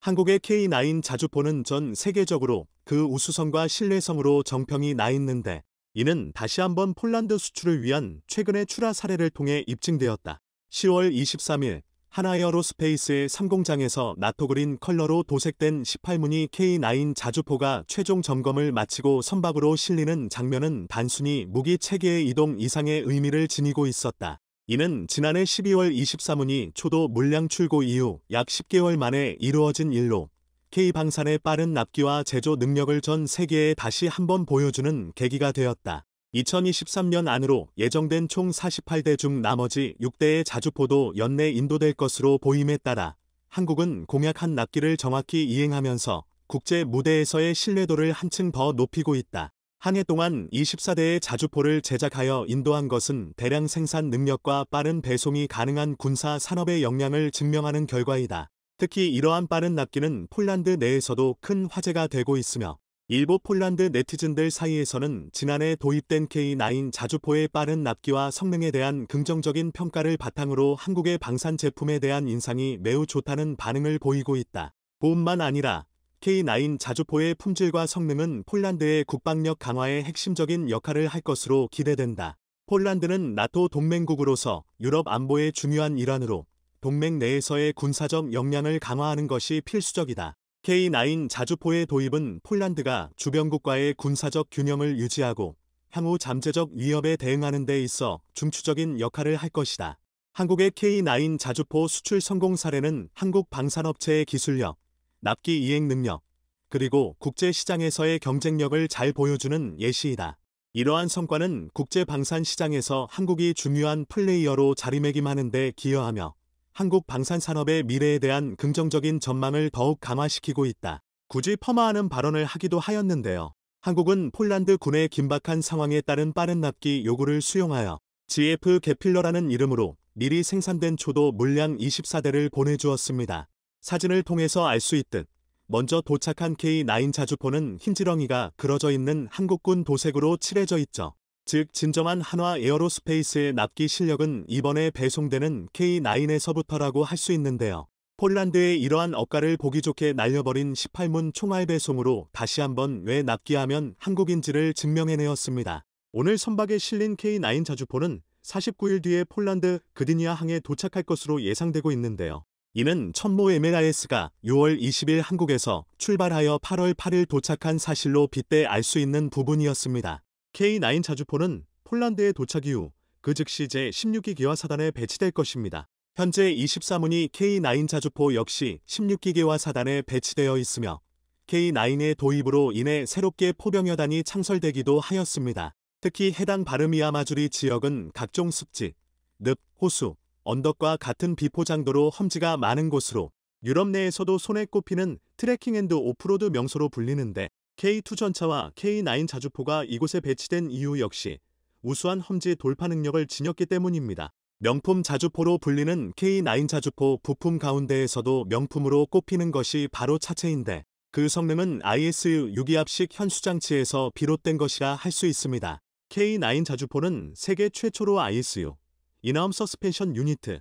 한국의 K9 자주포는 전 세계적으로 그 우수성과 신뢰성으로 정평이 나 있는데, 이는 다시 한번 폴란드 수출을 위한 최근의 출하 사례를 통해 입증되었다. 10월 23일 하나에어로스페이스의 3공장에서 나토그린 컬러로 도색된 18무늬 K9 자주포가 최종 점검을 마치고 선박으로 실리는 장면은 단순히 무기 체계의 이동 이상의 의미를 지니고 있었다. 이는 지난해 12월 23일이 초도 물량 출고 이후 약 10개월 만에 이루어진 일로 K방산의 빠른 납기와 제조 능력을 전 세계에 다시 한번 보여주는 계기가 되었다. 2023년 안으로 예정된 총 48대 중 나머지 6대의 자주포도 연내 인도될 것으로 보임에 따라 한국은 공약한 납기를 정확히 이행하면서 국제 무대에서의 신뢰도를 한층 더 높이고 있다. 한 해 동안 24대의 자주포를 제작하여 인도한 것은 대량 생산 능력과 빠른 배송이 가능한 군사 산업의 역량을 증명하는 결과이다. 특히 이러한 빠른 납기는 폴란드 내에서도 큰 화제가 되고 있으며 일부 폴란드 네티즌들 사이에서는 지난해 도입된 K9 자주포의 빠른 납기와 성능에 대한 긍정적인 평가를 바탕으로 한국의 방산 제품에 대한 인상이 매우 좋다는 반응을 보이고 있다. 뿐만 아니라 K9 자주포의 품질과 성능은 폴란드의 국방력 강화에 핵심적인 역할을 할 것으로 기대된다. 폴란드는 나토 동맹국으로서 유럽 안보의 중요한 일환으로 동맹 내에서의 군사적 역량을 강화하는 것이 필수적이다. K9 자주포의 도입은 폴란드가 주변국과의 군사적 균형을 유지하고 향후 잠재적 위협에 대응하는 데 있어 중추적인 역할을 할 것이다. 한국의 K9 자주포 수출 성공 사례는 한국 방산업체의 기술력, 납기 이행 능력, 그리고 국제 시장에서의 경쟁력을 잘 보여주는 예시이다. 이러한 성과는 국제 방산 시장에서 한국이 중요한 플레이어로 자리매김하는 데 기여하며 한국 방산 산업의 미래에 대한 긍정적인 전망을 더욱 강화시키고 있다. 굳이 폄하하는 발언을 하기도 하였는데요. 한국은 폴란드 군의 긴박한 상황에 따른 빠른 납기 요구를 수용하여 GF 게필러라는 이름으로 미리 생산된 초도 물량 24대를 보내주었습니다. 사진을 통해서 알 수 있듯 먼저 도착한 K9 자주포는 흰지렁이가 그려져 있는 한국군 도색으로 칠해져 있죠. 즉 진정한 한화 에어로스페이스의 납기 실력은 이번에 배송되는 K9에서부터라고 할 수 있는데요. 폴란드의 이러한 억가를 보기 좋게 날려버린 18문 총알 배송으로 다시 한번 왜 납기하면 한국인지를 증명해내었습니다. 오늘 선박에 실린 K9 자주포는 49일 뒤에 폴란드 그디니아 항에 도착할 것으로 예상되고 있는데요. 이는 천모 MLIS가 6월 20일 한국에서 출발하여 8월 8일 도착한 사실로 빗대 알 수 있는 부분이었습니다. K9 자주포는 폴란드에 도착 이후 그 즉시 제16기 기화사단에 배치될 것입니다. 현재 24문이 K9 자주포 역시 16기 기화사단에 배치되어 있으며 K9의 도입으로 인해 새롭게 포병여단이 창설되기도 하였습니다. 특히 해당 바르미아마주리 지역은 각종 습지, 늪, 호수, 언덕과 같은 비포장도로 험지가 많은 곳으로 유럽 내에서도 손에 꼽히는 트레킹 앤드 오프로드 명소로 불리는데 K2 전차와 K9 자주포가 이곳에 배치된 이유 역시 우수한 험지 돌파 능력을 지녔기 때문입니다. 명품 자주포로 불리는 K9 자주포 부품 가운데에서도 명품으로 꼽히는 것이 바로 차체인데 그 성능은 ISU 6기압식 현수장치에서 비롯된 것이라 할 수 있습니다. K9 자주포는 세계 최초로 ISU 인하움 서스펜션 유니트,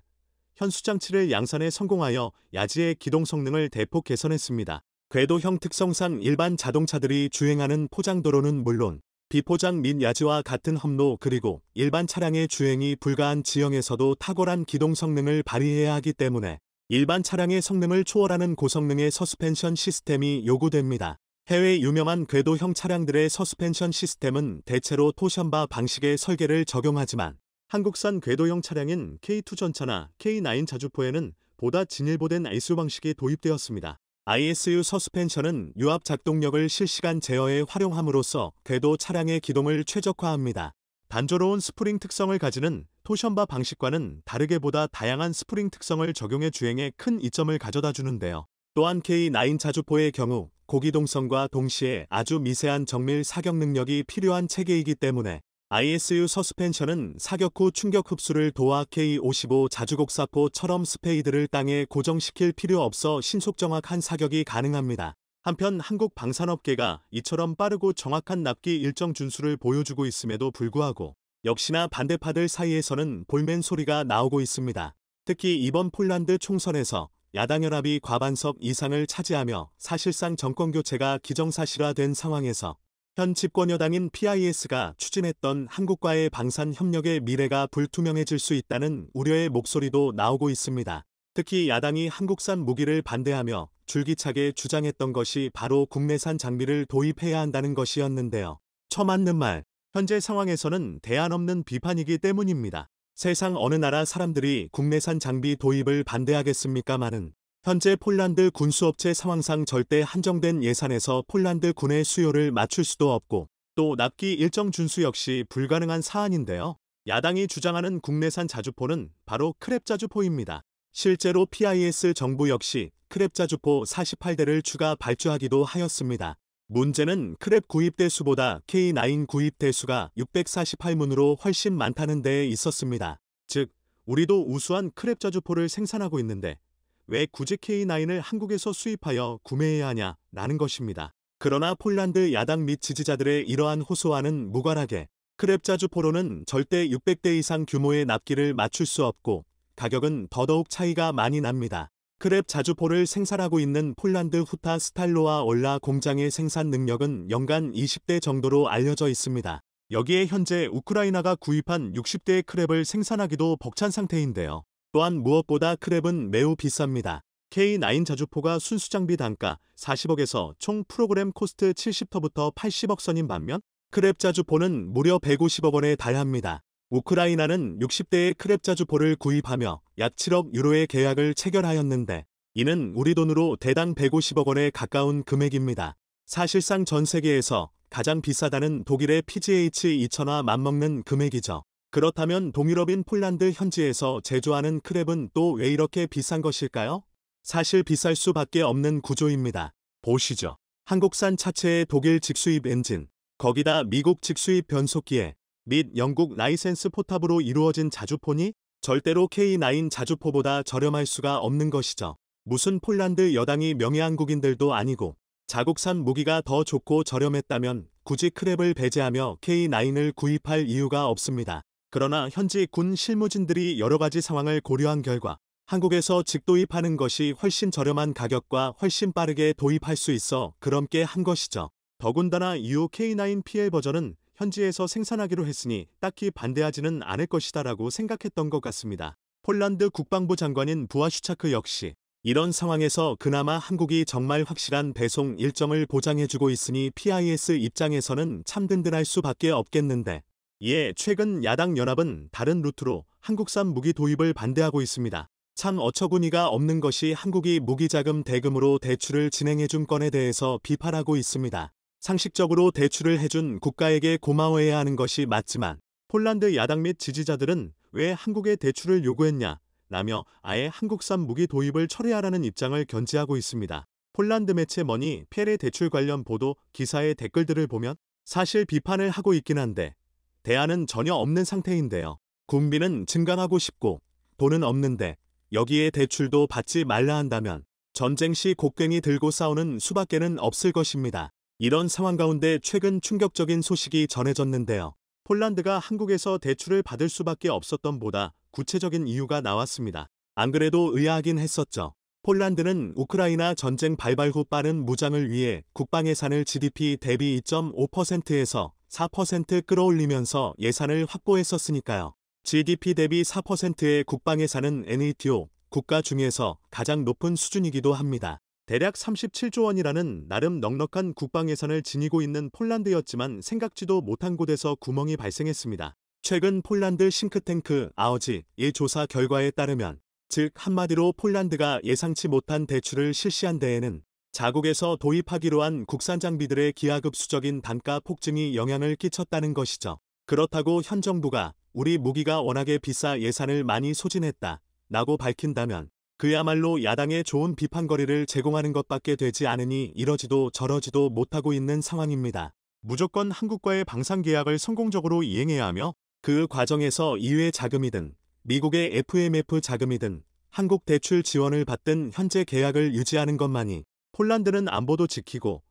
현수장치를 양산에 성공하여 야지의 기동 성능을 대폭 개선했습니다. 궤도형 특성상 일반 자동차들이 주행하는 포장도로는 물론 비포장 및 야지와 같은 험로 그리고 일반 차량의 주행이 불가한 지형에서도 탁월한 기동 성능을 발휘해야 하기 때문에 일반 차량의 성능을 초월하는 고성능의 서스펜션 시스템이 요구됩니다. 해외 유명한 궤도형 차량들의 서스펜션 시스템은 대체로 토션바 방식의 설계를 적용하지만 한국산 궤도형 차량인 K2 전차나 K9 자주포에는 보다 진일보된 ISU 방식이 도입되었습니다. ISU 서스펜션은 유압 작동력을 실시간 제어에 활용함으로써 궤도 차량의 기동을 최적화합니다. 단조로운 스프링 특성을 가지는 토션바 방식과는 다르게 보다 다양한 스프링 특성을 적용해 주행에 큰 이점을 가져다 주는데요. 또한 K9 자주포의 경우 고기동성과 동시에 아주 미세한 정밀 사격 능력이 필요한 체계이기 때문에 ISU 서스펜션은 사격 후 충격 흡수를 도와 K55 자주곡사포처럼 스페이드를 땅에 고정시킬 필요 없어 신속 정확한 사격이 가능합니다. 한편 한국 방산업계가 이처럼 빠르고 정확한 납기 일정 준수를 보여주고 있음에도 불구하고 역시나 반대파들 사이에서는 볼멘 소리가 나오고 있습니다. 특히 이번 폴란드 총선에서 야당연합이 과반석 이상을 차지하며 사실상 정권교체가 기정사실화된 상황에서 현 집권여당인 PIS가 추진했던 한국과의 방산협력의 미래가 불투명해질 수 있다는 우려의 목소리도 나오고 있습니다. 특히 야당이 한국산 무기를 반대하며 줄기차게 주장했던 것이 바로 국내산 장비를 도입해야 한다는 것이었는데요. 처맞는 말, 현재 상황에서는 대안 없는 비판이기 때문입니다. 세상 어느 나라 사람들이 국내산 장비 도입을 반대하겠습니까마는 현재 폴란드 군수업체 상황상 절대 한정된 예산에서 폴란드 군의 수요를 맞출 수도 없고 또 납기 일정 준수 역시 불가능한 사안인데요. 야당이 주장하는 국내산 자주포는 바로 크랩 자주포입니다. 실제로 PIS 정부 역시 크랩 자주포 48대를 추가 발주하기도 하였습니다. 문제는 크랩 구입 대수보다 K9 구입 대수가 648문으로 훨씬 많다는 데에 있었습니다. 즉, 우리도 우수한 크랩 자주포를 생산하고 있는데 왜 굳이 K9을 한국에서 수입하여 구매해야 하냐라는 것입니다. 그러나 폴란드 야당 및 지지자들의 이러한 호소와는 무관하게 크랩 자주포로는 절대 600대 이상 규모의 납기를 맞출 수 없고 가격은 더더욱 차이가 많이 납니다. 크랩 자주포를 생산하고 있는 폴란드 후타 스탈로와 올라 공장의 생산 능력은 연간 20대 정도로 알려져 있습니다. 여기에 현재 우크라이나가 구입한 60대의 크랩을 생산하기도 벅찬 상태인데요. 또한 무엇보다 크랩은 매우 비쌉니다. K9 자주포가 순수장비 단가 40억에서 총 프로그램 코스트 70터부터 80억 선인 반면 크랩 자주포는 무려 150억 원에 달합니다. 우크라이나는 60대의 크랩 자주포를 구입하며 약 7억 유로의 계약을 체결하였는데 이는 우리 돈으로 대당 150억 원에 가까운 금액입니다. 사실상 전 세계에서 가장 비싸다는 독일의 PGH-2000와 맞먹는 금액이죠. 그렇다면 동유럽인 폴란드 현지에서 제조하는 크랩은 또 왜 이렇게 비싼 것일까요? 사실 비쌀 수밖에 없는 구조입니다. 보시죠. 한국산 차체의 독일 직수입 엔진, 거기다 미국 직수입 변속기에 및 영국 라이센스 포탑으로 이루어진 자주포니 절대로 K9 자주포보다 저렴할 수가 없는 것이죠. 무슨 폴란드 여당이 명예한국인들도 아니고 자국산 무기가 더 좋고 저렴했다면 굳이 크랩을 배제하며 K9을 구입할 이유가 없습니다. 그러나 현지 군 실무진들이 여러 가지 상황을 고려한 결과 한국에서 직도입하는 것이 훨씬 저렴한 가격과 훨씬 빠르게 도입할 수 있어 그렇게 한 것이죠. 더군다나 이후 K9 PL 버전은 현지에서 생산하기로 했으니 딱히 반대하지는 않을 것이다라고 생각했던 것 같습니다. 폴란드 국방부 장관인 부아슈차크 역시 이런 상황에서 그나마 한국이 정말 확실한 배송 일정을 보장해주고 있으니 PIS 입장에서는 참 든든할 수밖에 없겠는데 이에 최근 야당 연합은 다른 루트로 한국산 무기 도입을 반대하고 있습니다. 참 어처구니가 없는 것이 한국이 무기자금 대금으로 대출을 진행해준 건에 대해서 비판하고 있습니다. 상식적으로 대출을 해준 국가에게 고마워해야 하는 것이 맞지만 폴란드 야당 및 지지자들은 왜 한국에 대출을 요구했냐 라며 아예 한국산 무기 도입을 철회하라는 입장을 견지하고 있습니다. 폴란드 매체 머니 펠의 대출 관련 보도 기사의 댓글들을 보면 사실 비판을 하고 있긴 한데 대안은 전혀 없는 상태인데요. 군비는 증강하고 싶고 돈은 없는데 여기에 대출도 받지 말라 한다면 전쟁 시 곡괭이 들고 싸우는 수밖에는 없을 것입니다. 이런 상황 가운데 최근 충격적인 소식이 전해졌는데요. 폴란드가 한국에서 대출을 받을 수밖에 없었던 보다 구체적인 이유가 나왔습니다. 안 그래도 의아하긴 했었죠. 폴란드는 우크라이나 전쟁 발발 후 빠른 무장을 위해 국방 예산을 GDP 대비 2.5%에서 4% 끌어올리면서 예산을 확보했었으니까요. GDP 대비 4%의 국방 예산은 NATO 국가 중에서 가장 높은 수준이기도 합니다. 대략 37조 원이라는 나름 넉넉한 국방 예산을 지니고 있는 폴란드였지만 생각지도 못한 곳에서 구멍이 발생했습니다. 최근 폴란드 싱크탱크 아어지의 조사 결과에 따르면 즉 한마디로 폴란드가 예상치 못한 대출을 실시한 데에는 자국에서 도입하기로 한 국산 장비들의 기하급수적인 단가 폭증이 영향을 끼쳤다는 것이죠. 그렇다고 현 정부가 우리 무기가 워낙에 비싸 예산을 많이 소진했다 라고 밝힌다면 그야말로 야당에 좋은 비판거리를 제공하는 것밖에 되지 않으니 이러지도 저러지도 못하고 있는 상황입니다. 무조건 한국과의 방산계약을 성공적으로 이행해야 하며 그 과정에서 이외 자금이든 미국의 FMF 자금이든 한국 대출 지원을 받든 현재 계약을 유지하는 것만이 폴란드는 안보도 지키고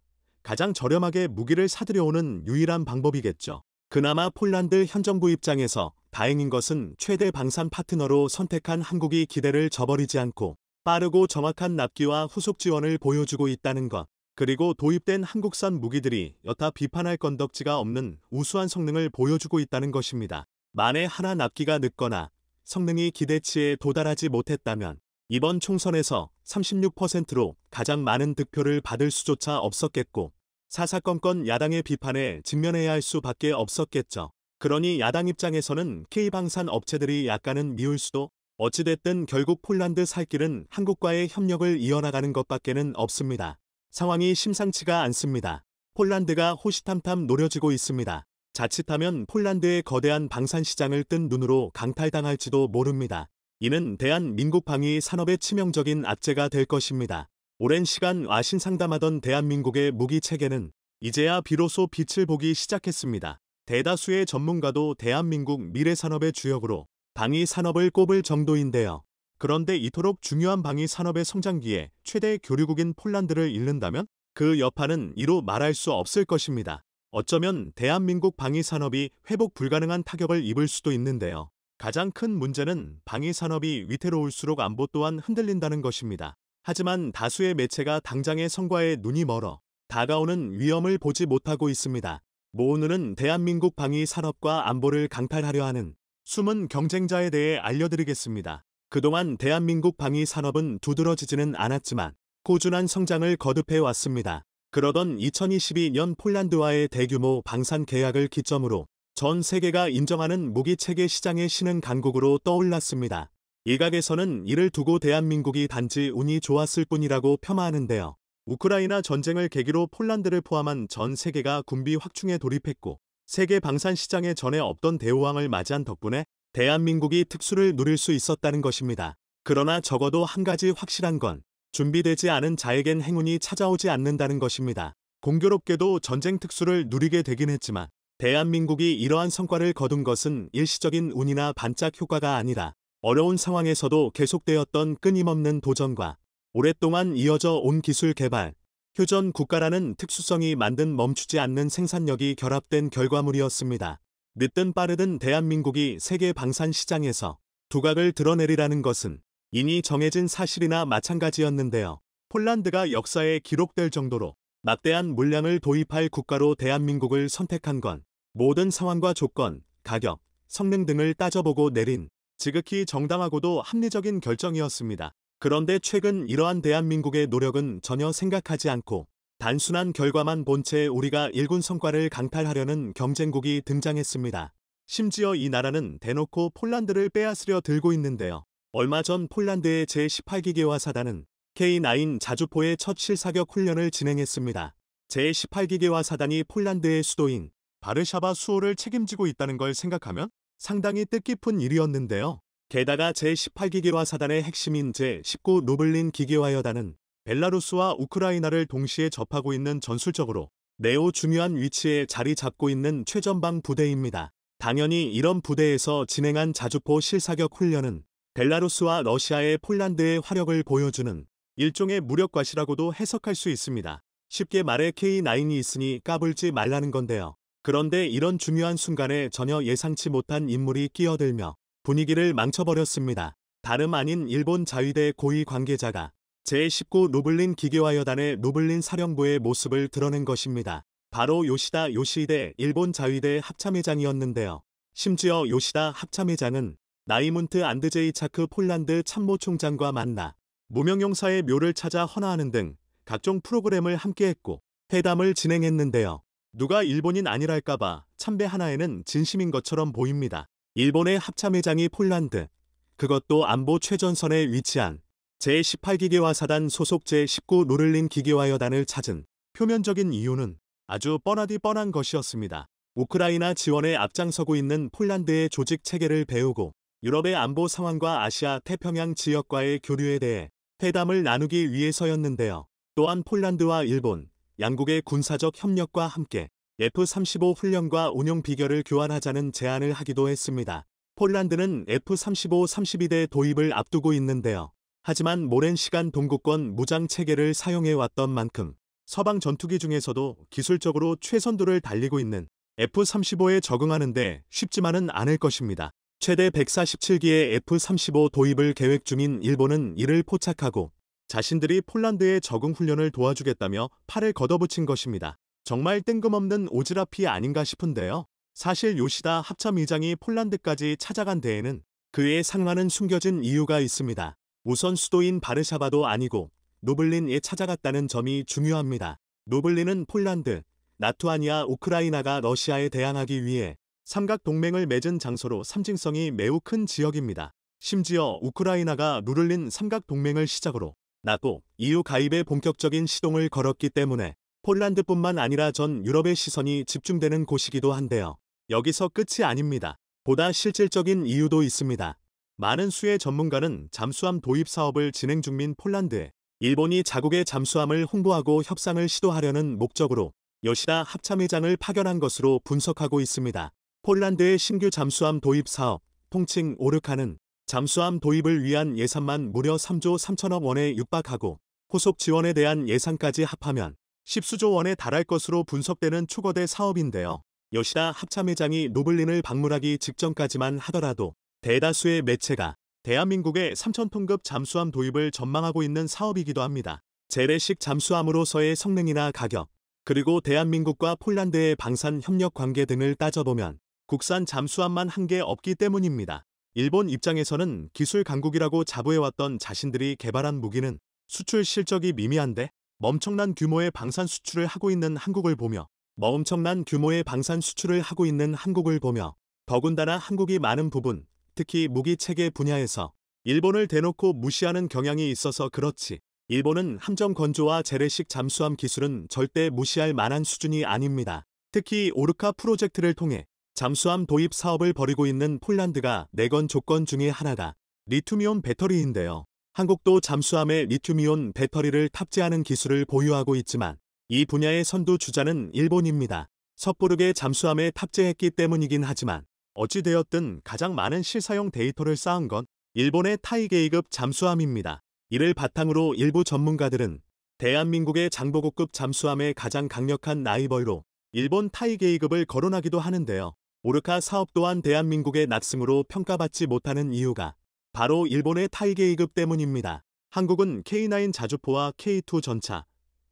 가장 저렴하게 무기를 사들여오는 유일한 방법이겠죠. 그나마 폴란드 현 정부 입장에서 다행인 것은 최대 방산 파트너로 선택한 한국이 기대를 저버리지 않고 빠르고 정확한 납기와 후속 지원을 보여주고 있다는 것. 그리고 도입된 한국산 무기들이 여타 비판할 건덕지가 없는 우수한 성능을 보여주고 있다는 것입니다. 만에 하나 납기가 늦거나 성능이 기대치에 도달하지 못했다면 이번 총선에서 36%로 가장 많은 득표를 받을 수조차 없었겠고 사사건건 야당의 비판에 직면해야 할 수밖에 없었겠죠. 그러니 야당 입장에서는 K방산 업체들이 약간은 미울 수도 어찌됐든 결국 폴란드 살 길은 한국과의 협력을 이어나가는 것밖에는 없습니다. 상황이 심상치가 않습니다. 폴란드가 호시탐탐 노려지고 있습니다. 자칫하면 폴란드의 거대한 방산 시장을 뜬 눈으로 강탈당할지도 모릅니다. 이는 대한민국 방위 산업의 치명적인 악재가 될 것입니다. 오랜 시간 와신상담하던 대한민국의 무기 체계는 이제야 비로소 빛을 보기 시작했습니다. 대다수의 전문가도 대한민국 미래 산업의 주역으로 방위 산업을 꼽을 정도인데요. 그런데 이토록 중요한 방위 산업의 성장기에 최대 교류국인 폴란드를 잃는다면 그 여파는 이루 말할 수 없을 것입니다. 어쩌면 대한민국 방위 산업이 회복 불가능한 타격을 입을 수도 있는데요. 가장 큰 문제는 방위 산업이 위태로울수록 안보 또한 흔들린다는 것입니다. 하지만 다수의 매체가 당장의 성과에 눈이 멀어 다가오는 위험을 보지 못하고 있습니다. 오늘은 대한민국 방위 산업과 안보를 강탈하려 하는 숨은 경쟁자에 대해 알려드리겠습니다. 그동안 대한민국 방위 산업은 두드러지지는 않았지만 꾸준한 성장을 거듭해 왔습니다. 그러던 2022년 폴란드와의 대규모 방산 계약을 기점으로 전 세계가 인정하는 무기체계 시장의 신흥 강국으로 떠올랐습니다. 일각에서는 이를 두고 대한민국이 단지 운이 좋았을 뿐이라고 폄하하는데요. 우크라이나 전쟁을 계기로 폴란드를 포함한 전 세계가 군비 확충에 돌입했고 세계 방산 시장에 전에 없던 대호황을 맞이한 덕분에 대한민국이 특수를 누릴 수 있었다는 것입니다. 그러나 적어도 한 가지 확실한 건 준비되지 않은 자에겐 행운이 찾아오지 않는다는 것입니다. 공교롭게도 전쟁 특수를 누리게 되긴 했지만 대한민국이 이러한 성과를 거둔 것은 일시적인 운이나 반짝 효과가 아니라 어려운 상황에서도 계속되었던 끊임없는 도전과 오랫동안 이어져 온 기술 개발, 휴전 국가라는 특수성이 만든 멈추지 않는 생산력이 결합된 결과물이었습니다. 늦든 빠르든 대한민국이 세계 방산 시장에서 두각을 드러내리라는 것은 이미 정해진 사실이나 마찬가지였는데요. 폴란드가 역사에 기록될 정도로 막대한 물량을 도입할 국가로 대한민국을 선택한 건 모든 상황과 조건, 가격, 성능 등을 따져보고 내린 지극히 정당하고도 합리적인 결정이었습니다. 그런데 최근 이러한 대한민국의 노력은 전혀 생각하지 않고 단순한 결과만 본 채 우리가 일군 성과를 강탈하려는 경쟁국이 등장했습니다. 심지어 이 나라는 대놓고 폴란드를 빼앗으려 들고 있는데요. 얼마 전 폴란드의 제18기계화 사단은 K9 자주포의 첫 실사격 훈련을 진행했습니다. 제18기계화 사단이 폴란드의 수도인 바르샤바 수호를 책임지고 있다는 걸 생각하면 상당히 뜻깊은 일이었는데요. 게다가 제18기계화 사단의 핵심인 제19 루블린 기계화여단은 벨라루스와 우크라이나를 동시에 접하고 있는 전술적으로 매우 중요한 위치에 자리 잡고 있는 최전방 부대입니다. 당연히 이런 부대에서 진행한 자주포 실사격 훈련은 벨라루스와 러시아의 폴란드의 화력을 보여주는 일종의 무력과시라고도 해석할 수 있습니다. 쉽게 말해 K9이 있으니 까불지 말라는 건데요. 그런데 이런 중요한 순간에 전혀 예상치 못한 인물이 끼어들며 분위기를 망쳐버렸습니다. 다름 아닌 일본 자위대 고위 관계자가 제19 루블린 기계화여단의 루블린 사령부의 모습을 드러낸 것입니다. 바로 요시다 요시히데 일본 자위대 합참의장이었는데요. 심지어 요시다 합참의장은 나이문트 안드제이차크 폴란드 참모총장과 만나 무명용사의 묘를 찾아 헌화하는 등 각종 프로그램을 함께했고 회담을 진행했는데요. 누가 일본인 아니랄까봐 참배 하나에는 진심인 것처럼 보입니다. 일본의 합참의장이 폴란드, 그것도 안보 최전선에 위치한 제18기계화 사단 소속 제19 루블린 기계화여단을 찾은 표면적인 이유는 아주 뻔하디 뻔한 것이었습니다. 우크라이나 지원에 앞장서고 있는 폴란드의 조직 체계를 배우고 유럽의 안보 상황과 아시아 태평양 지역과의 교류에 대해 회담을 나누기 위해서였는데요. 또한 폴란드와 일본, 양국의 군사적 협력과 함께 F-35 훈련과 운용 비결을 교환하자는 제안을 하기도 했습니다. 폴란드는 F-35 32대 도입을 앞두고 있는데요. 하지만 오랜 시간 동구권 무장 체계를 사용해왔던 만큼 서방 전투기 중에서도 기술적으로 최선도를 달리고 있는 F-35에 적응하는데 쉽지만은 않을 것입니다. 최대 147기의 F-35 도입을 계획 중인 일본은 이를 포착하고 자신들이 폴란드의 적응 훈련을 도와주겠다며 팔을 걷어붙인 것입니다. 정말 뜬금없는 오지랖이 아닌가 싶은데요. 사실 요시다 합참의장이 폴란드까지 찾아간 데에는 그의 상황은 숨겨진 이유가 있습니다. 우선 수도인 바르샤바도 아니고 노블린에 찾아갔다는 점이 중요합니다. 노블린은 폴란드, 나투아니아, 우크라이나가 러시아에 대항하기 위해 삼각동맹을 맺은 장소로 상징성이 매우 큰 지역입니다. 심지어 우크라이나가 루를린 삼각동맹을 시작으로 나토, EU 가입에 본격적인 시동을 걸었기 때문에 폴란드뿐만 아니라 전 유럽의 시선이 집중되는 곳이기도 한데요. 여기서 끝이 아닙니다. 보다 실질적인 이유도 있습니다. 많은 수의 전문가는 잠수함 도입 사업을 진행 중인 폴란드에 일본이 자국의 잠수함을 홍보하고 협상을 시도하려는 목적으로 요시다 합참의장을 파견한 것으로 분석하고 있습니다. 폴란드의 신규 잠수함 도입 사업, 통칭 오르카는 잠수함 도입을 위한 예산만 무려 3조 3천억 원에 육박하고 후속 지원에 대한 예산까지 합하면 10수조 원에 달할 것으로 분석되는 초거대 사업인데요. 요시다 합참의장이 노블린을 방문하기 직전까지만 하더라도 대다수의 매체가 대한민국의 3,000톤급 잠수함 도입을 전망하고 있는 사업이기도 합니다. 재래식 잠수함으로서의 성능이나 가격, 그리고 대한민국과 폴란드의 방산 협력 관계 등을 따져보면 국산 잠수함만 한 개 없기 때문입니다. 일본 입장에서는 기술 강국이라고 자부해왔던 자신들이 개발한 무기는 수출 실적이 미미한데 엄청난 규모의 방산 수출을 하고 있는 한국을 보며 더군다나 한국이 많은 부분, 특히 무기 체계 분야에서 일본을 대놓고 무시하는 경향이 있어서 그렇지 일본은 함정 건조와 재래식 잠수함 기술은 절대 무시할 만한 수준이 아닙니다. 특히 오르카 프로젝트를 통해 잠수함 도입 사업을 벌이고 있는 폴란드가 내건 조건 중에 하나가 리튬이온 배터리인데요. 한국도 잠수함에 리튬이온 배터리를 탑재하는 기술을 보유하고 있지만 이 분야의 선두 주자는 일본입니다. 섣부르게 잠수함에 탑재했기 때문이긴 하지만 어찌되었든 가장 많은 실사용 데이터를 쌓은 건 일본의 타이게이급 잠수함입니다. 이를 바탕으로 일부 전문가들은 대한민국의 장보고급 잠수함의 가장 강력한 라이벌로 일본 타이게이급을 거론하기도 하는데요. 오르카 사업 또한 대한민국의 낙승으로 평가받지 못하는 이유가 바로 일본의 타이게이급 때문입니다. 한국은 K9 자주포와 K2 전차,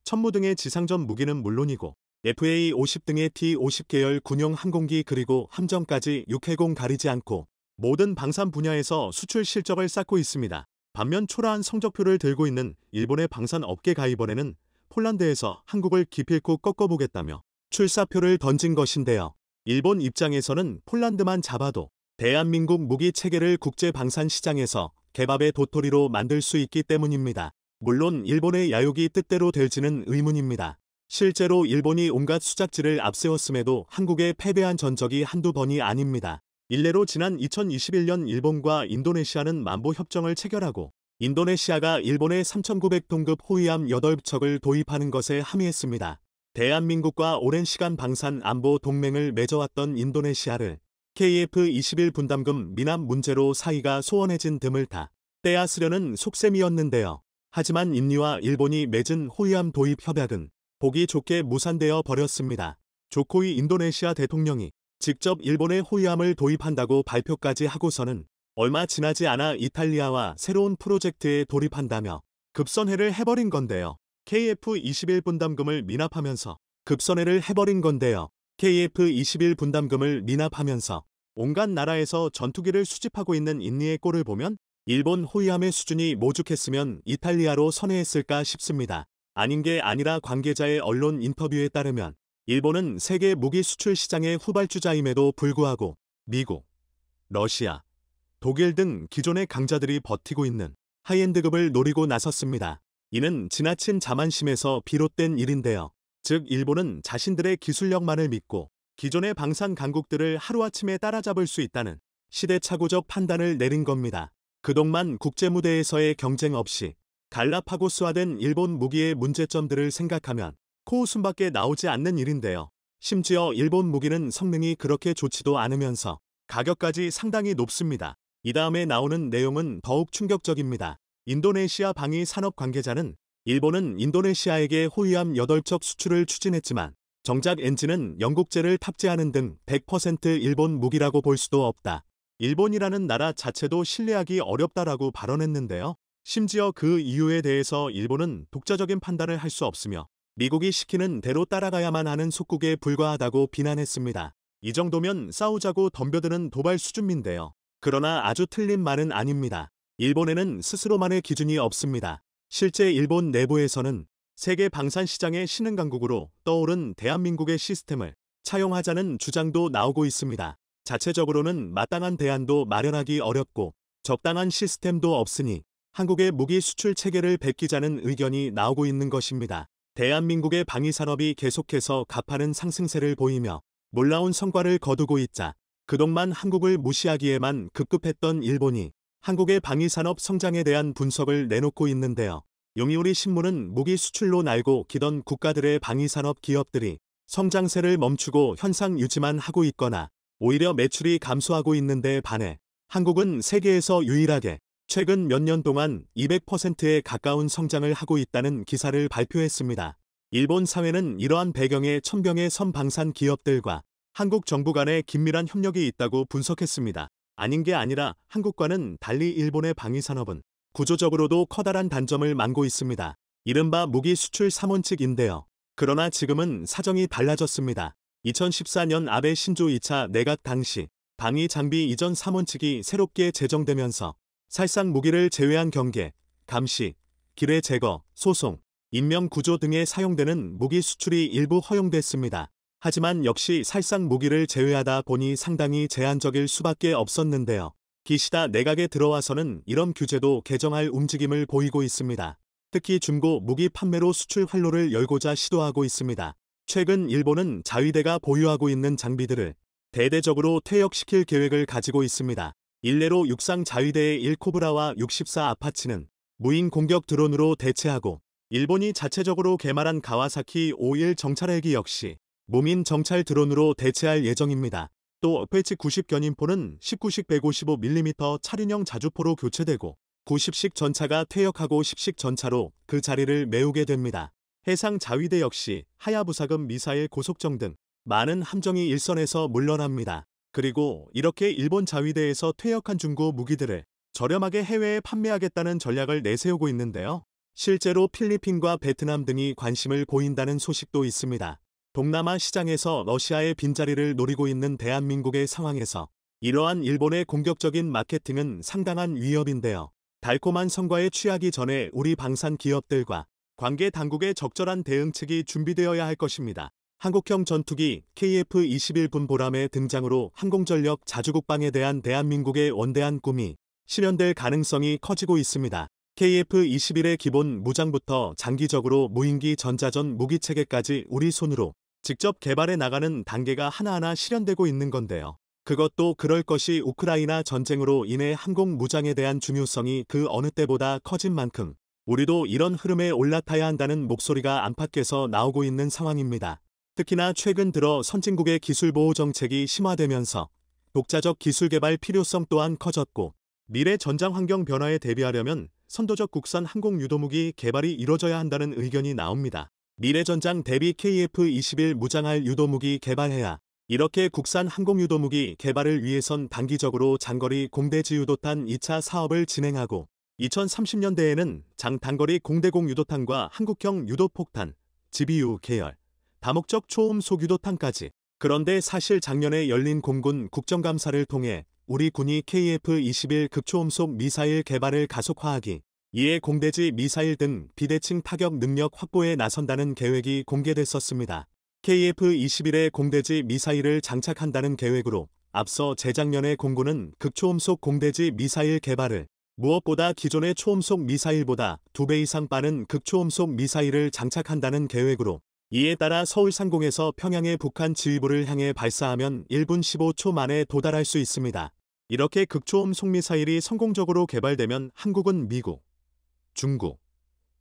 천무 등의 지상전 무기는 물론이고 FA-50 등의 T-50 계열 군용 항공기 그리고 함정까지 육해공 가리지 않고 모든 방산 분야에서 수출 실적을 쌓고 있습니다. 반면 초라한 성적표를 들고 있는 일본의 방산 업계 가이번에는 폴란드에서 한국을 기필코 꺾어보겠다며 출사표를 던진 것인데요. 일본 입장에서는 폴란드만 잡아도 대한민국 무기 체계를 국제 방산 시장에서 개밥의 도토리로 만들 수 있기 때문입니다. 물론 일본의 야욕이 뜻대로 될지는 의문입니다. 실제로 일본이 온갖 수작질을 앞세웠음에도 한국에 패배한 전적이 한두 번이 아닙니다. 일례로 지난 2021년 일본과 인도네시아는 만보 협정을 체결하고 인도네시아가 일본의 3,900톤급 호위함 8척을 도입하는 것에 합의했습니다. 대한민국과 오랜 시간 방산 안보 동맹을 맺어왔던 인도네시아를 KF-21 분담금 미납 문제로 사이가 소원해진 틈을 타 떼앗으려는 속셈이었는데요. 하지만 인니와 일본이 맺은 호위함 도입 협약은 보기 좋게 무산되어 버렸습니다. 조코이 인도네시아 대통령이 직접 일본의 호위함을 도입한다고 발표까지 하고서는 얼마 지나지 않아 이탈리아와 새로운 프로젝트에 돌입한다며 급선회를 해버린 건데요. KF-21 분담금을 미납하면서 KF-21 분담금을 미납하면서 온갖 나라에서 전투기를 수집하고 있는 인니의 꼴을 보면 일본 호위함의 수준이 모죽했으면 이탈리아로 선회했을까 싶습니다. 아닌 게 아니라 관계자의 언론 인터뷰에 따르면 일본은 세계 무기 수출 시장의 후발주자임에도 불구하고 미국, 러시아, 독일 등 기존의 강자들이 버티고 있는 하이엔드급을 노리고 나섰습니다. 이는 지나친 자만심에서 비롯된 일인데요. 즉 일본은 자신들의 기술력만을 믿고 기존의 방산 강국들을 하루아침에 따라잡을 수 있다는 시대착오적 판단을 내린 겁니다. 그동안 국제무대에서의 경쟁 없이 갈라파고스화된 일본 무기의 문제점들을 생각하면 코웃음밖에 나오지 않는 일인데요. 심지어 일본 무기는 성능이 그렇게 좋지도 않으면서 가격까지 상당히 높습니다. 이 다음에 나오는 내용은 더욱 충격적입니다. 인도네시아 방위 산업 관계자는 일본은 인도네시아에게 호위함 8척 수출을 추진했지만 정작 엔진은 영국제를 탑재하는 등 100% 일본 무기라고 볼 수도 없다. 일본이라는 나라 자체도 신뢰하기 어렵다라고 발언했는데요. 심지어 그 이유에 대해서 일본은 독자적인 판단을 할 수 없으며 미국이 시키는 대로 따라가야만 하는 속국에 불과하다고 비난했습니다. 이 정도면 싸우자고 덤벼드는 도발 수준인데요. 그러나 아주 틀린 말은 아닙니다. 일본에는 스스로만의 기준이 없습니다. 실제 일본 내부에서는 세계 방산 시장의 신흥 강국으로 떠오른 대한민국의 시스템을 차용하자는 주장도 나오고 있습니다. 자체적으로는 마땅한 대안도 마련하기 어렵고 적당한 시스템도 없으니 한국의 무기 수출 체계를 베끼자는 의견이 나오고 있는 것입니다. 대한민국의 방위산업이 계속해서 가파른 상승세를 보이며 놀라운 성과를 거두고 있자 그동안 한국을 무시하기에만 급급했던 일본이 한국의 방위산업 성장에 대한 분석을 내놓고 있는데요. 요미우리 신문은 무기 수출로 날고 기던 국가들의 방위산업 기업들이 성장세를 멈추고 현상 유지만 하고 있거나 오히려 매출이 감소하고 있는데 반해 한국은 세계에서 유일하게 최근 몇 년 동안 200%에 가까운 성장을 하고 있다는 기사를 발표했습니다. 일본 사회는 이러한 배경에 천병의 선방산 기업들과 한국 정부 간의 긴밀한 협력이 있다고 분석했습니다. 아닌 게 아니라 한국과는 달리 일본의 방위산업은 구조적으로도 커다란 단점을 만고 있습니다. 이른바 무기 수출 3원칙인데요. 그러나 지금은 사정이 달라졌습니다. 2014년 아베 신조 2차 내각 당시 방위 장비 이전 3원칙이 새롭게 제정되면서 살상 무기를 제외한 경계, 감시, 기뢰 제거, 소송, 인명 구조 등에 사용되는 무기 수출이 일부 허용됐습니다. 하지만 역시 살상 무기를 제외하다 보니 상당히 제한적일 수밖에 없었는데요. 기시다 내각에 들어와서는 이런 규제도 개정할 움직임을 보이고 있습니다. 특히 중고 무기 판매로 수출 활로를 열고자 시도하고 있습니다. 최근 일본은 자위대가 보유하고 있는 장비들을 대대적으로 퇴역시킬 계획을 가지고 있습니다. 일례로 육상 자위대의 1코브라와 64 아파치는 무인 공격 드론으로 대체하고 일본이 자체적으로 개발한 가와사키 51 정찰 헬기 역시 무민 정찰 드론으로 대체할 예정입니다. 또 FH 90 견인포는 19식 155mm 차륜형 자주포로 교체되고 90식 전차가 퇴역하고 10식 전차로 그 자리를 메우게 됩니다. 해상 자위대 역시 하야부사급 미사일 고속정 등 많은 함정이 일선에서 물러납니다. 그리고 이렇게 일본 자위대에서 퇴역한 중고 무기들을 저렴하게 해외에 판매하겠다는 전략을 내세우고 있는데요. 실제로 필리핀과 베트남 등이 관심을 보인다는 소식도 있습니다. 동남아 시장에서 러시아의 빈자리를 노리고 있는 대한민국의 상황에서 이러한 일본의 공격적인 마케팅은 상당한 위협인데요. 달콤한 성과에 취하기 전에 우리 방산 기업들과 관계 당국의 적절한 대응책이 준비되어야 할 것입니다. 한국형 전투기 KF-21분 보람의 등장으로 항공전력 자주국방에 대한 대한민국의 원대한 꿈이 실현될 가능성이 커지고 있습니다. KF-21의 기본 무장부터 장기적으로 무인기 전자전 무기체계까지 우리 손으로 직접 개발해 나가는 단계가 하나하나 실현되고 있는 건데요. 그것도 그럴 것이 우크라이나 전쟁으로 인해 항공 무장에 대한 중요성이 그 어느 때보다 커진 만큼 우리도 이런 흐름에 올라타야 한다는 목소리가 안팎에서 나오고 있는 상황입니다. 특히나 최근 들어 선진국의 기술보호 정책이 심화되면서 독자적 기술 개발 필요성 또한 커졌고 미래 전장 환경 변화에 대비하려면 선도적 국산 항공 유도무기 개발이 이뤄져야 한다는 의견이 나옵니다. 미래 전장 대비 KF-21 무장할 유도무기 개발해야 이렇게 국산 항공 유도무기 개발을 위해선 단기적으로 장거리 공대지 유도탄 2차 사업을 진행하고 2030년대에는 장단거리 공대공 유도탄과 한국형 유도폭탄, GBU 계열, 다목적 초음속 유도탄까지. 그런데 사실 작년에 열린 공군 국정감사를 통해 우리 군이 KF-21 극초음속 미사일 개발을 가속화하기, 이에 공대지 미사일 등 비대칭 타격 능력 확보에 나선다는 계획이 공개됐었습니다. KF-21의 공대지 미사일을 장착한다는 계획으로 앞서 재작년에 공군은 극초음속 공대지 미사일 개발을 무엇보다 기존의 초음속 미사일보다 2배 이상 빠른 극초음속 미사일을 장착한다는 계획으로 이에 따라 서울상공에서 평양의 북한 지휘부를 향해 발사하면 1분 15초 만에 도달할 수 있습니다. 이렇게 극초음속 미사일이 성공적으로 개발되면 한국은 미국, 중국,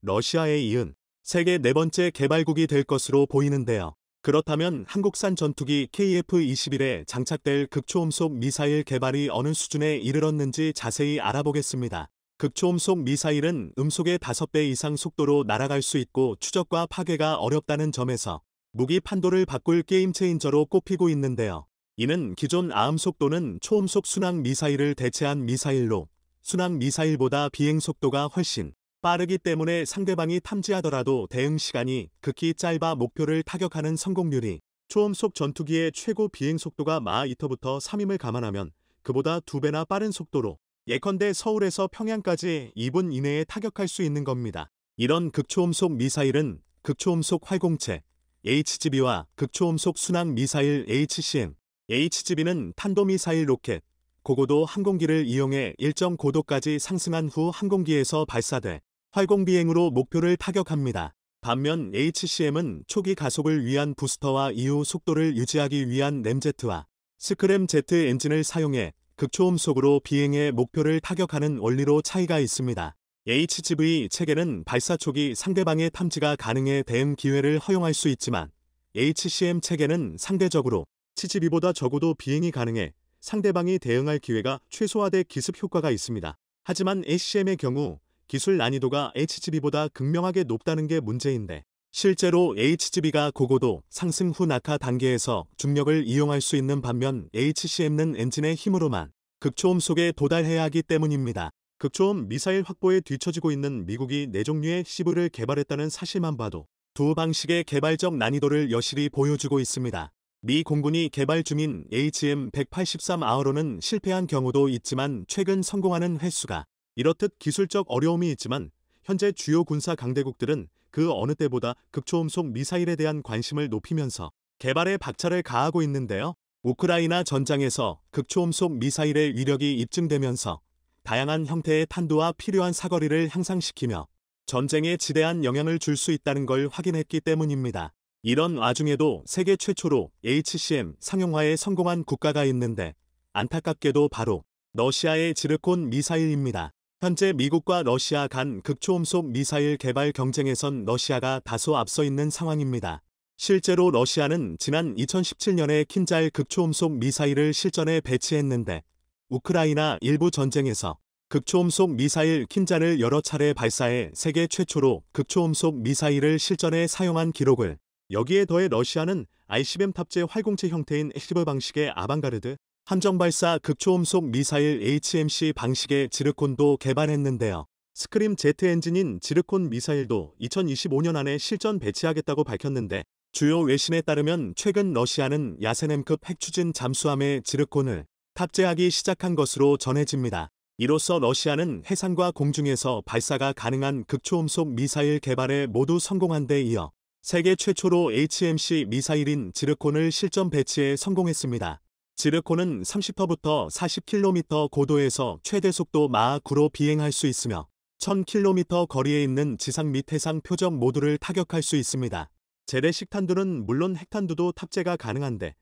러시아에 이은 세계 네 번째 개발국이 될 것으로 보이는데요. 그렇다면 한국산 전투기 KF-21에 장착될 극초음속 미사일 개발이 어느 수준에 이르렀는지 자세히 알아보겠습니다. 극초음속 미사일은 음속의 5배 이상 속도로 날아갈 수 있고 추적과 파괴가 어렵다는 점에서 무기 판도를 바꿀 게임 체인저로 꼽히고 있는데요. 이는 기존 아음속 또는 초음속 순항 미사일을 대체한 미사일로 순항 미사일보다 비행 속도가 훨씬 빠르기 때문에 상대방이 탐지하더라도 대응 시간이 극히 짧아 목표를 타격하는 성공률이 초음속 전투기의 최고 비행 속도가 마하 2터부터 3임을 감안하면 그보다 2배나 빠른 속도로 예컨대 서울에서 평양까지 2분 이내에 타격할 수 있는 겁니다. 이런 극초음속 미사일은 극초음속 활공체 HGB와 극초음속 순항 미사일 HCM, HGB는 탄도미사일 로켓, 고고도 항공기를 이용해 일정 고도까지 상승한 후 항공기에서 발사돼 활공비행으로 목표를 타격합니다. 반면 HCM은 초기 가속을 위한 부스터와 이후 속도를 유지하기 위한 램제트와 스크램제트 엔진을 사용해 극초음속으로 비행해 목표를 타격하는 원리로 차이가 있습니다. HGV 체계는 발사 초기 상대방의 탐지가 가능해 대응 기회를 허용할 수 있지만 HCM 체계는 상대적으로 HGV보다 적어도 비행이 가능해 상대방이 대응할 기회가 최소화돼 기습 효과가 있습니다. 하지만 HCM의 경우 기술 난이도가 HGV보다 극명하게 높다는 게 문제인데 실제로 HGV가 고고도 상승 후 낙하 단계에서 중력을 이용할 수 있는 반면 HCM은 엔진의 힘으로만 극초음속에 도달해야 하기 때문입니다. 극초음 미사일 확보에 뒤처지고 있는 미국이 4종류의 HGV를 개발했다는 사실만 봐도 두 방식의 개발적 난이도를 여실히 보여주고 있습니다. 미 공군이 개발 중인 HM-183R로는 실패한 경우도 있지만 최근 성공하는 횟수가 이렇듯 기술적 어려움이 있지만 현재 주요 군사 강대국들은 그 어느 때보다 극초음속 미사일에 대한 관심을 높이면서 개발에 박차를 가하고 있는데요. 우크라이나 전장에서 극초음속 미사일의 위력이 입증되면서 다양한 형태의 탄두와 필요한 사거리를 향상시키며 전쟁에 지대한 영향을 줄 수 있다는 걸 확인했기 때문입니다. 이런 와중에도 세계 최초로 HCM 상용화에 성공한 국가가 있는데 안타깝게도 바로 러시아의 지르콘 미사일입니다. 현재 미국과 러시아 간 극초음속 미사일 개발 경쟁에선 러시아가 다소 앞서 있는 상황입니다. 실제로 러시아는 지난 2017년에 킨잘 극초음속 미사일을 실전에 배치했는데 우크라이나 일부 전쟁에서 극초음속 미사일 킨잘을 여러 차례 발사해 세계 최초로 극초음속 미사일을 실전에 사용한 기록을 여기에 더해 러시아는 ICBM 탑재 활공체 형태인 HGV 방식의 아방가르드 함정발사 극초음속 미사일 HMC 방식의 지르콘도 개발했는데요. 스크림 제트 엔진인 지르콘 미사일도 2025년 안에 실전 배치하겠다고 밝혔는데 주요 외신에 따르면 최근 러시아는 야세넴급 핵추진 잠수함에 지르콘을 탑재하기 시작한 것으로 전해집니다. 이로써 러시아는 해상과 공중에서 발사가 가능한 극초음속 미사일 개발에 모두 성공한 데 이어 세계 최초로 HMC 미사일인 지르콘을 실전 배치에 성공했습니다. 지르콘은 30터부터 40km 고도에서 최대 속도 마하 9로 비행할 수 있으며 1000km 거리에 있는 지상 및 해상 표적 모두를 타격할 수 있습니다. 재래식 탄두는 물론 핵탄두도 탑재가 가능한데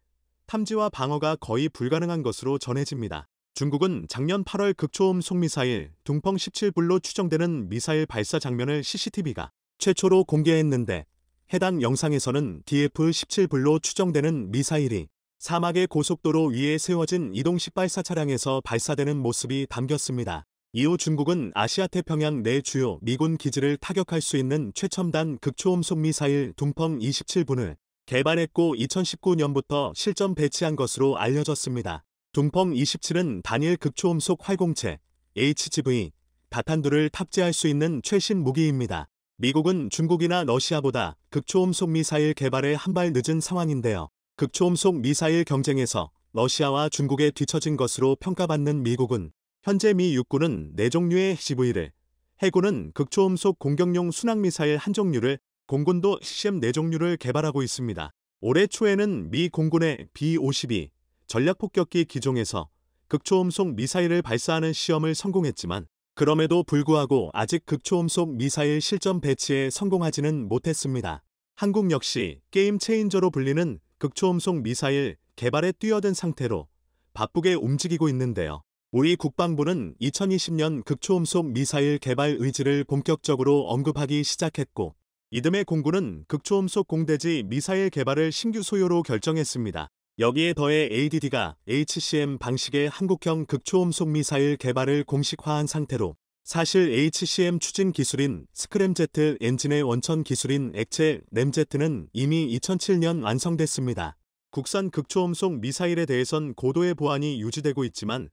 탐지와 방어가 거의 불가능한 것으로 전해집니다. 중국은 작년 8월 극초음속 미사일 둥펑 17불로 추정되는 미사일 발사 장면을 CCTV가 최초로 공개했는데 해당 영상에서는 DF-17불로 추정되는 미사일이 사막의 고속도로 위에 세워진 이동식 발사 차량에서 발사되는 모습이 담겼습니다. 이후 중국은 아시아태평양 내 주요 미군 기지를 타격할 수 있는 최첨단 극초음속 미사일 둥펑 27분을 개발했고 2019년부터 실전 배치한 것으로 알려졌습니다. 둥펑 27은 단일 극초음속 활공체 HGV 다탄두를 탑재할 수 있는 최신 무기입니다. 미국은 중국이나 러시아보다 극초음속 미사일 개발에 한 발 늦은 상황인데요. 극초음속 미사일 경쟁에서 러시아와 중국에 뒤처진 것으로 평가받는 미국은 현재 미 육군은 4종류의 HGV를, 해군은 극초음속 공격용 순항미사일 한 종류를, 공군도 HCM 4종류를 개발하고 있습니다. 올해 초에는 미 공군의 B-52 전략폭격기 기종에서 극초음속 미사일을 발사하는 시험을 성공했지만 그럼에도 불구하고 아직 극초음속 미사일 실전 배치에 성공하지는 못했습니다. 한국 역시 게임 체인저로 불리는 극초음속 미사일 개발에 뛰어든 상태로 바쁘게 움직이고 있는데요. 우리 국방부는 2020년 극초음속 미사일 개발 의지를 본격적으로 언급하기 시작했고 이듬해 공군은 극초음속 공대지 미사일 개발을 신규 소요로 결정했습니다. 여기에 더해 ADD가 HCM 방식의 한국형 극초음속 미사일 개발을 공식화한 상태로 사실 HCM 추진 기술인 스크램제트 엔진의 원천 기술인 액체 램제트는 이미 2007년 완성됐습니다. 국산 극초음속 미사일에 대해선 고도의 보안이 유지되고 있지만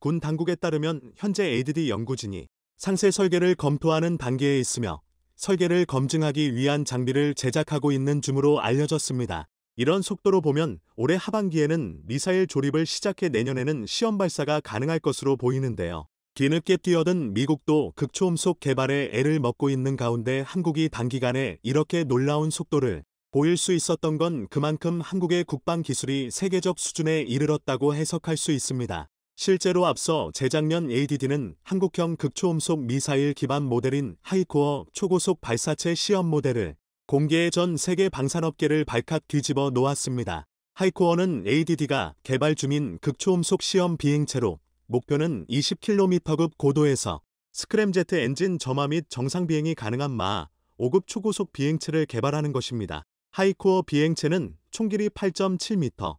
군 당국에 따르면 현재 ADD 연구진이 상세 설계를 검토하는 단계에 있으며 설계를 검증하기 위한 장비를 제작하고 있는 중으로 알려졌습니다. 이런 속도로 보면 올해 하반기에는 미사일 조립을 시작해 내년에는 시험 발사가 가능할 것으로 보이는데요. 뒤늦게 뛰어든 미국도 극초음속 개발에 애를 먹고 있는 가운데 한국이 단기간에 이렇게 놀라운 속도를 보일 수 있었던 건 그만큼 한국의 국방 기술이 세계적 수준에 이르렀다고 해석할 수 있습니다. 실제로 앞서 재작년 ADD는 한국형 극초음속 미사일 기반 모델인 하이코어 초고속 발사체 시험 모델을 공개해 전 세계 방산업계를 발칵 뒤집어 놓았습니다. 하이코어는 ADD가 개발 중인 극초음속 시험 비행체로 목표는 20km급 고도에서 스크램제트 엔진 점화 및 정상 비행이 가능한 마 5급 초고속 비행체를 개발하는 것입니다. 하이코어 비행체는 총 길이 8.7m,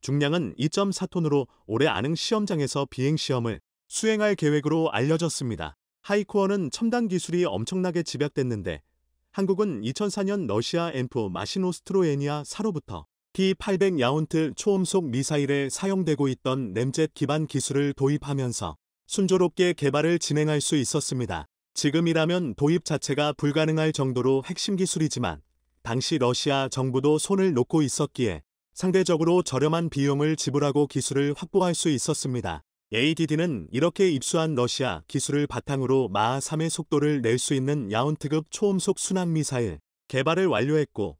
중량은 2.4톤으로 올해 안흥 시험장에서 비행시험을 수행할 계획으로 알려졌습니다. 하이코어는 첨단 기술이 엄청나게 집약됐는데 한국은 2004년 러시아 엠프 마시노스트로에니아 사로부터 T-800 야운트 초음속 미사일에 사용되고 있던 램젯 기반 기술을 도입하면서 순조롭게 개발을 진행할 수 있었습니다. 지금이라면 도입 자체가 불가능할 정도로 핵심 기술이지만 당시 러시아 정부도 손을 놓고 있었기에 상대적으로 저렴한 비용을 지불하고 기술을 확보할 수 있었습니다. ADD는 이렇게 입수한 러시아 기술을 바탕으로 마하 3의 속도를 낼 수 있는 야운트급 초음속 순항미사일 개발을 완료했고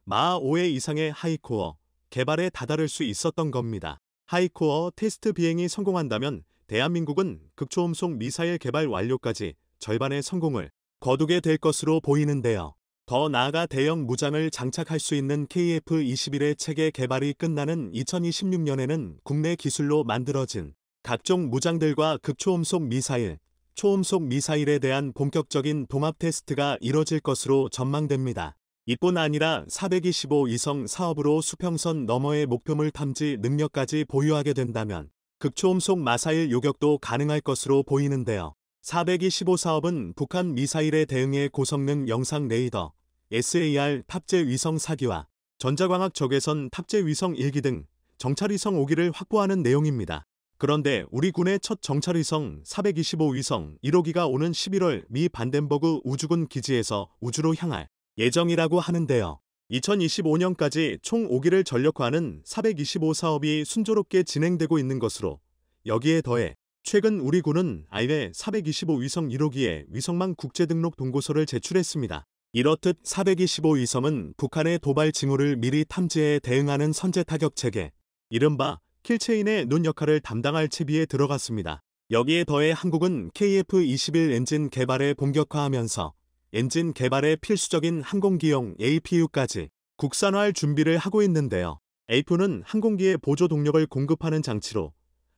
마하 5의 이상의 하이코어 개발에 다다를 수 있었던 겁니다. 하이코어 테스트 비행이 성공한다면 대한민국은 극초음속 미사일 개발 완료까지 절반의 성공을 거두게 될 것으로 보이는데요. 더 나아가 대형 무장을 장착할 수 있는 KF-21의 체계 개발이 끝나는 2026년에는 국내 기술로 만들어진 각종 무장들과 극초음속 미사일, 초음속 미사일에 대한 본격적인 동합 테스트가 이뤄질 것으로 전망됩니다. 이뿐 아니라 425 위성 사업으로 수평선 너머의 목표물 탐지 능력까지 보유하게 된다면 극초음속 마사일 요격도 가능할 것으로 보이는데요. 425 사업은 북한 미사일에 대응해 고성능 영상 레이더, SAR 탑재 위성 사기와 전자광학 적외선 탑재 위성 1기 등 정찰위성 5기를 확보하는 내용입니다. 그런데 우리 군의 첫 정찰위성 425 위성 1호기가 오는 11월 미 반덴버그 우주군 기지에서 우주로 향할 예정이라고 하는데요. 2025년까지 총 5기를 전력화하는 425 사업이 순조롭게 진행되고 있는 것으로 여기에 더해 최근 우리 군은 아이외 425 위성 1호기에 위성망 국제등록 동고서를 제출했습니다. 이렇듯 425 위성은 북한의 도발 징후를 미리 탐지해 대응하는 선제 타격 체계, 이른바 킬체인의 눈 역할을 담당할 채비에 들어갔습니다. 여기에 더해 한국은 KF-21 엔진 개발에 본격화하면서 엔진 개발에 필수적인 항공기용 APU까지 국산화할 준비를 하고 있는데요. APU는 항공기에 보조 동력을 공급하는 장치로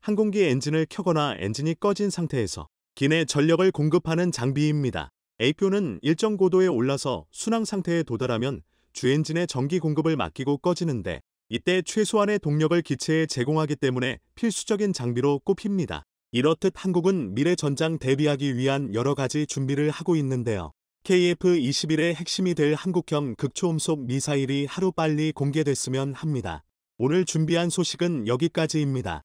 항공기 엔진을 켜거나 엔진이 꺼진 상태에서 기내 전력을 공급하는 장비입니다. APU는 일정 고도에 올라서 순항 상태에 도달하면 주엔진의 전기 공급을 맡기고 꺼지는데 이때 최소한의 동력을 기체에 제공하기 때문에 필수적인 장비로 꼽힙니다. 이렇듯 한국은 미래 전장 대비하기 위한 여러 가지 준비를 하고 있는데요. KF-21의 핵심이 될 한국형 극초음속 미사일이 하루빨리 공개됐으면 합니다. 오늘 준비한 소식은 여기까지입니다.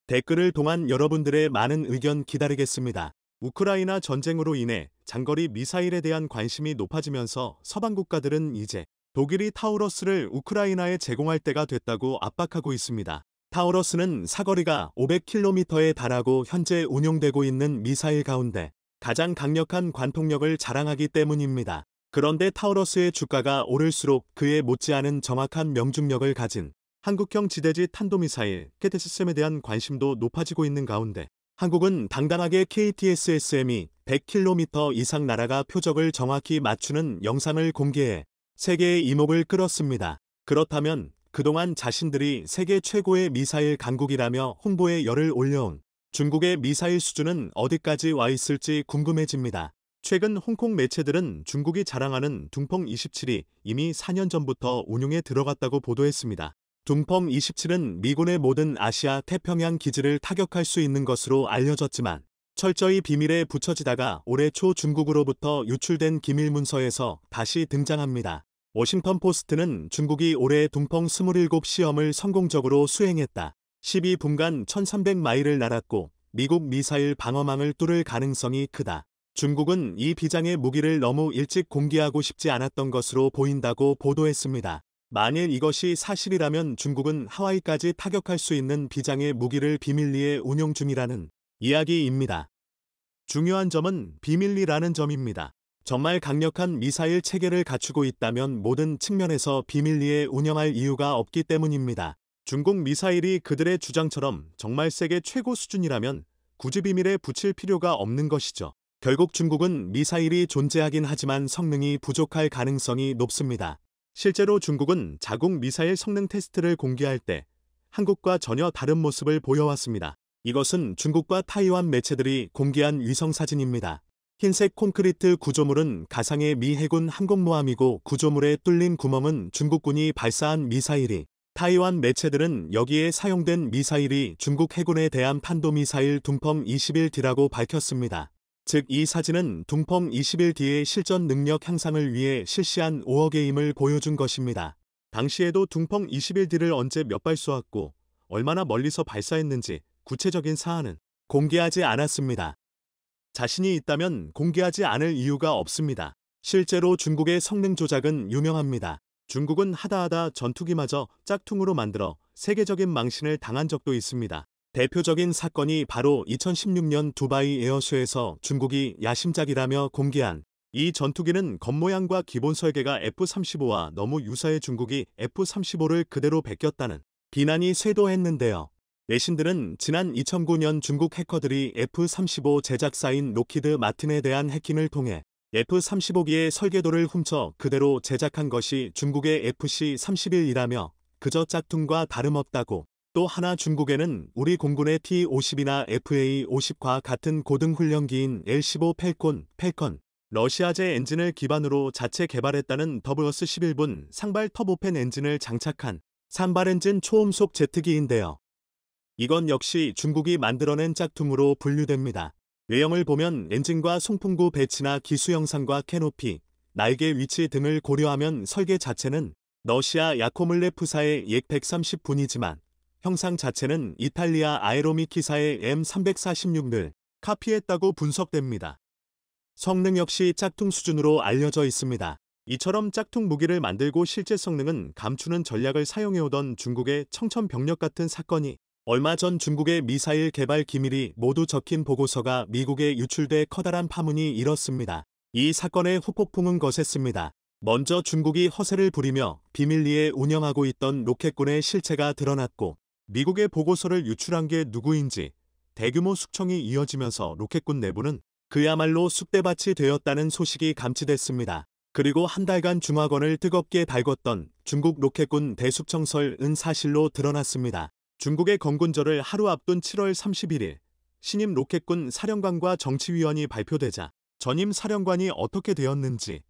댓글을 통한 여러분들의 많은 의견 기다리겠습니다. 우크라이나 전쟁으로 인해 장거리 미사일에 대한 관심이 높아지면서 서방 국가들은 이제 독일이 타우러스를 우크라이나에 제공할 때가 됐다고 압박하고 있습니다. 타우러스는 사거리가 500km에 달하고 현재 운용되고 있는 미사일 가운데 가장 강력한 관통력을 자랑하기 때문입니다. 그런데 타우러스의 주가가 오를수록 그에 못지않은 정확한 명중력을 가진 한국형 지대지 탄도미사일 KTSM에 대한 관심도 높아지고 있는 가운데 한국은 당당하게 KTSSM이 100km 이상 날아가 표적을 정확히 맞추는 영상을 공개해 세계의 이목을 끌었습니다. 그렇다면 그동안 자신들이 세계 최고의 미사일 강국이라며 홍보에 열을 올려온 중국의 미사일 수준은 어디까지 와 있을지 궁금해집니다. 최근 홍콩 매체들은 중국이 자랑하는 둥펑 27이 이미 4년 전부터 운용에 들어갔다고 보도했습니다. 둥펑 27은 미군의 모든 아시아 태평양 기지를 타격할 수 있는 것으로 알려졌지만 철저히 비밀에 붙여지다가 올해 초 중국으로부터 유출된 기밀문서에서 다시 등장합니다. 워싱턴 포스트는 중국이 올해 둥펑 27 시험을 성공적으로 수행했다. 12분간 1300마일을 날았고 미국 미사일 방어망을 뚫을 가능성이 크다. 중국은 이 비장의 무기를 너무 일찍 공개하고 싶지 않았던 것으로 보인다고 보도했습니다. 만일 이것이 사실이라면 중국은 하와이까지 타격할 수 있는 비장의 무기를 비밀리에 운용 중이라는 이야기입니다. 중요한 점은 비밀리라는 점입니다. 정말 강력한 미사일 체계를 갖추고 있다면 모든 측면에서 비밀리에 운영할 이유가 없기 때문입니다. 중국 미사일이 그들의 주장처럼 정말 세계 최고 수준이라면 굳이 비밀에 붙일 필요가 없는 것이죠. 결국 중국은 미사일이 존재하긴 하지만 성능이 부족할 가능성이 높습니다. 실제로 중국은 자국 미사일 성능 테스트를 공개할 때 한국과 전혀 다른 모습을 보여왔습니다. 이것은 중국과 타이완 매체들이 공개한 위성사진입니다. 흰색 콘크리트 구조물은 가상의 미 해군 항공모함이고 구조물에 뚫린 구멍은 중국군이 발사한 미사일이, 타이완 매체들은 여기에 사용된 미사일이 중국 해군에 대한 탄도미사일 둥펑 21D라고 밝혔습니다. 즉 이 사진은 둥펑 21D의 실전 능력 향상을 위해 실시한 5억의 힘을 보여준 것입니다. 당시에도 둥펑 21D를 언제 몇 발 쏘았고 얼마나 멀리서 발사했는지 구체적인 사안은 공개하지 않았습니다. 자신이 있다면 공개하지 않을 이유가 없습니다. 실제로 중국의 성능 조작은 유명합니다. 중국은 하다하다 전투기마저 짝퉁으로 만들어 세계적인 망신을 당한 적도 있습니다. 대표적인 사건이 바로 2016년 두바이 에어쇼에서 중국이 야심작이라며 공개한 이 전투기는 겉모양과 기본 설계가 F-35와 너무 유사해 중국이 F-35를 그대로 베꼈다는 비난이 쇄도했는데요. 내신들은 지난 2009년 중국 해커들이 F-35 제작사인 록히드 마틴에 대한 해킹을 통해 F-35기의 설계도를 훔쳐 그대로 제작한 것이 중국의 FC-31이라며 그저 짝퉁과 다름없다고, 또 하나 중국에는 우리 공군의 T-50이나 FA-50과 같은 고등훈련기인 L-15 펠콘, 러시아제 엔진을 기반으로 자체 개발했다는 WS-11분 상발 터보팬 엔진을 장착한 산발 엔진 초음속 제트기인데요. 이건 역시 중국이 만들어낸 짝퉁으로 분류됩니다. 외형을 보면 엔진과 송풍구 배치나 기수 형상과 캐노피, 날개 위치 등을 고려하면 설계 자체는 러시아 야코물레프사의 약130분이지만 형상 자체는 이탈리아 아에로미키사의 M346을 카피했다고 분석됩니다. 성능 역시 짝퉁 수준으로 알려져 있습니다. 이처럼 짝퉁 무기를 만들고 실제 성능은 감추는 전략을 사용해오던 중국의 청천벽력 같은 사건이 얼마 전 중국의 미사일 개발 기밀이 모두 적힌 보고서가 미국에 유출돼 커다란 파문이 일었습니다. 이 사건의 후폭풍은 거셌습니다. 먼저 중국이 허세를 부리며 비밀리에 운영하고 있던 로켓군의 실체가 드러났고, 미국의 보고서를 유출한 게 누구인지 대규모 숙청이 이어지면서 로켓군 내부는 그야말로 쑥대밭이 되었다는 소식이 감지됐습니다. 그리고 한 달간 중화권을 뜨겁게 달궜던 중국 로켓군 대숙청설은 사실로 드러났습니다. 중국의 건군절을 하루 앞둔 7월 31일, 신임 로켓군 사령관과 정치위원이 발표되자 전임 사령관이 어떻게 되었는지,